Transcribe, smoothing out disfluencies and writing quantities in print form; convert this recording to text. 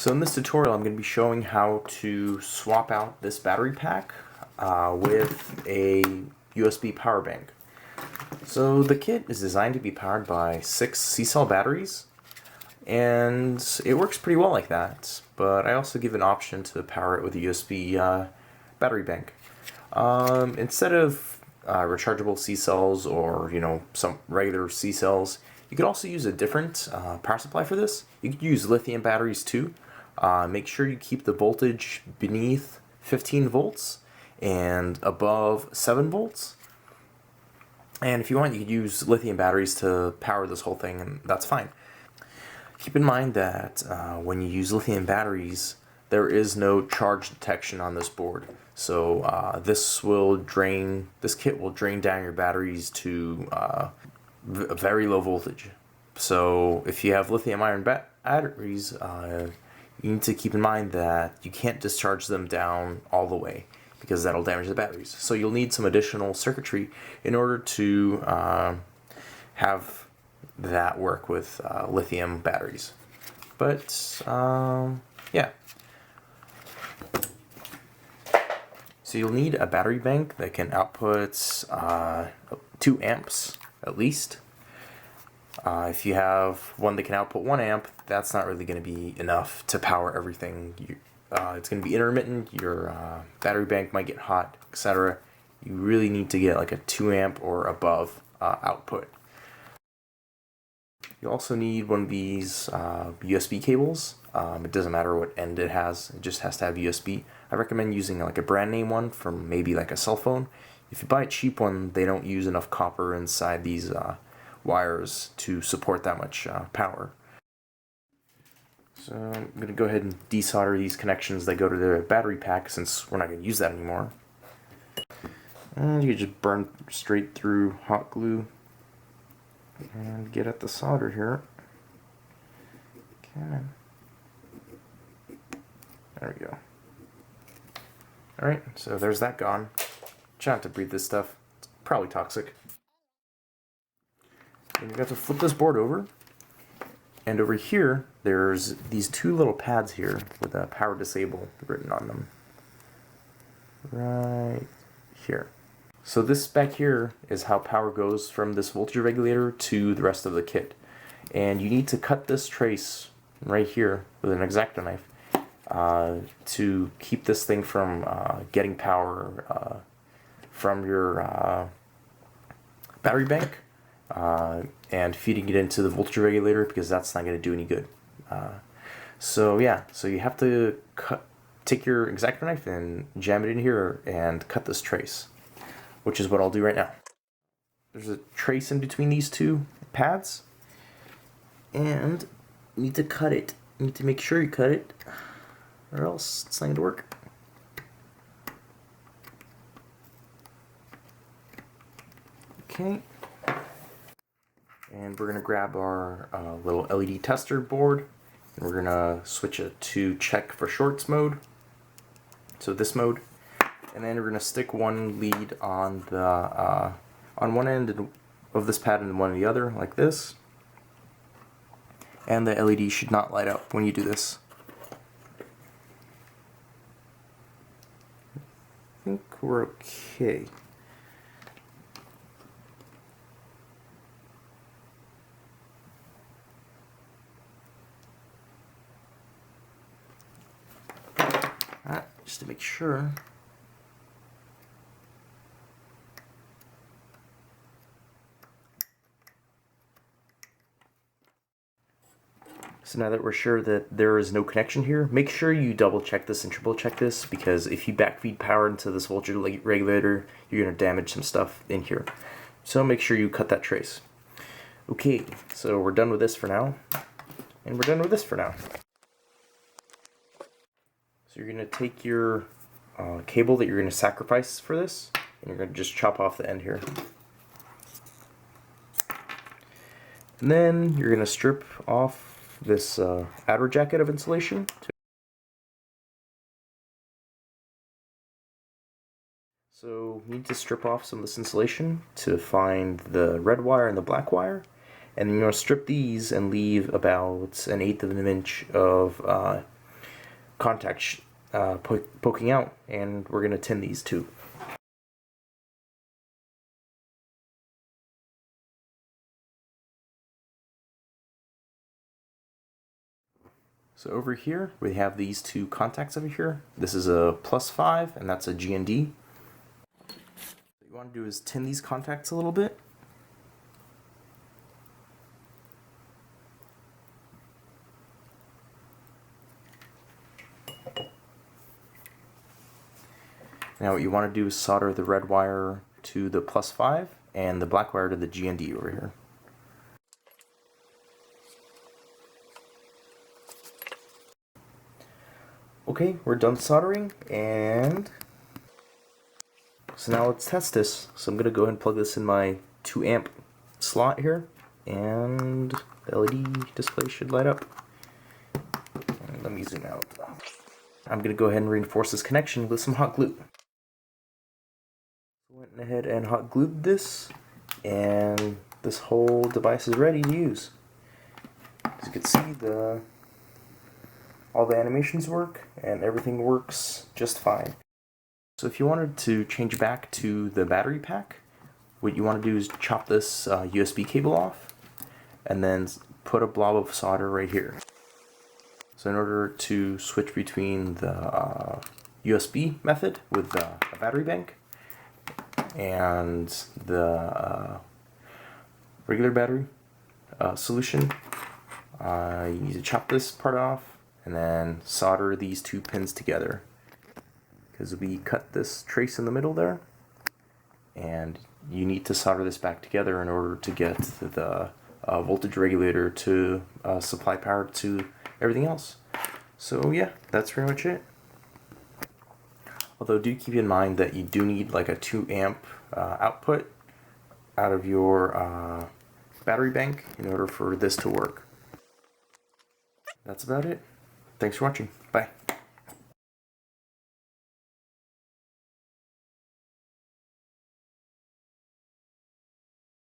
So in this tutorial I'm going to be showing how to swap out this battery pack with a USB power bank. So the kit is designed to be powered by 6 C-cell batteries, and it works pretty well like that, but I also give an option to power it with a USB battery bank. Instead of rechargeable C-cells or some regular C-cells, you could also use a different power supply for this. You could use lithium batteries too. Make sure you keep the voltage beneath 15 volts and above 7 volts. And if you want, you could use lithium batteries to power this whole thing, and that's fine. Keep in mind that when you use lithium batteries, there is no charge detection on this board. So this kit will drain down your batteries to a very low voltage. So if you have lithium ion batteries, you need to keep in mind that you can't discharge them down all the way, because that'll damage the batteries. So you'll need some additional circuitry in order to have that work with lithium batteries. But yeah. So you'll need a battery bank that can output 2 amps at least. If you have one that can output 1 amp, that's not really going to be enough to power everything. It's going to be intermittent, your battery bank might get hot, etc. You really need to get like a 2 amp or above output. You also need one of these USB cables. It doesn't matter what end it has just has to have USB. I recommend using like a brand name one from maybe like a cell phone. If you buy a cheap one, they don't use enough copper inside these wires to support that much power. So I'm going to go ahead and desolder these connections that go to the battery pack, since we're not going to use that anymore. And you just burn straight through hot glue and get at the solder here. Okay. There we go. Alright, so there's that gone. Try not to breathe this stuff. It's probably toxic. And you have to flip this board over. And over here, there's these 2 little pads here with a power disable written on them. Right here. So this back here is how power goes from this voltage regulator to the rest of the kit. And you need to cut this trace right here with an X-Acto knife to keep this thing from getting power from your battery bank and feeding it into the voltage regulator, because that's not going to do any good. So yeah, so you have to take your X-Acto knife and jam it in here and cut this trace, which is what I'll do right now. There's a trace in between these 2 pads, and you need to cut it. You need to make sure you cut it, or else it's not going to work. Okay. And we're going to grab our little LED tester board, and we're going to switch it to check for shorts mode, so this mode, and then we're going to stick one lead on the on one end of this pad and one on the other, like this, and the LED should not light up when you do this. I think we're okay. Just to make sure. So now that we're sure that there is no connection here, make sure you double check this and triple check this, because if you backfeed power into this voltage regulator, you're going to damage some stuff in here. So make sure you cut that trace. Okay, so we're done with this for now, and we're done with this for now. So you're going to take your cable that you're going to sacrifice for this, and you're going to just chop off the end here. And then you're going to strip off this outer jacket of insulation. So you need to strip off some of this insulation to find the red wire and the black wire, and then you're going to strip these and leave about 1/8 of an inch of contact poking out, and we're going to tin these too. So over here, we have these two contacts over here. This is a +5, and that's a GND. What you want to do is tin these contacts a little bit. Now what you want to do is solder the red wire to the +5 and the black wire to the GND over here. Okay, we're done soldering, and so now let's test this. So I'm going to go ahead and plug this in my 2 amp slot here, and the LED display should light up. And let me zoom out. I'm going to go ahead and reinforce this connection with some hot glue. Went ahead and hot glued this, and this whole device is ready to use. As you can see, all the animations work, and everything works just fine. So if you wanted to change back to the battery pack, what you want to do is chop this USB cable off, and then put a blob of solder right here. So in order to switch between the USB method with a battery bank and the regular battery solution, you need to chop this part off and then solder these 2 pins together, because we cut this trace in the middle there, and you need to solder this back together in order to get the voltage regulator to supply power to everything else. So yeah, that's pretty much it. Although do keep in mind that you do need like a 2 amp output out of your battery bank in order for this to work. That's about it. Thanks for watching. Bye.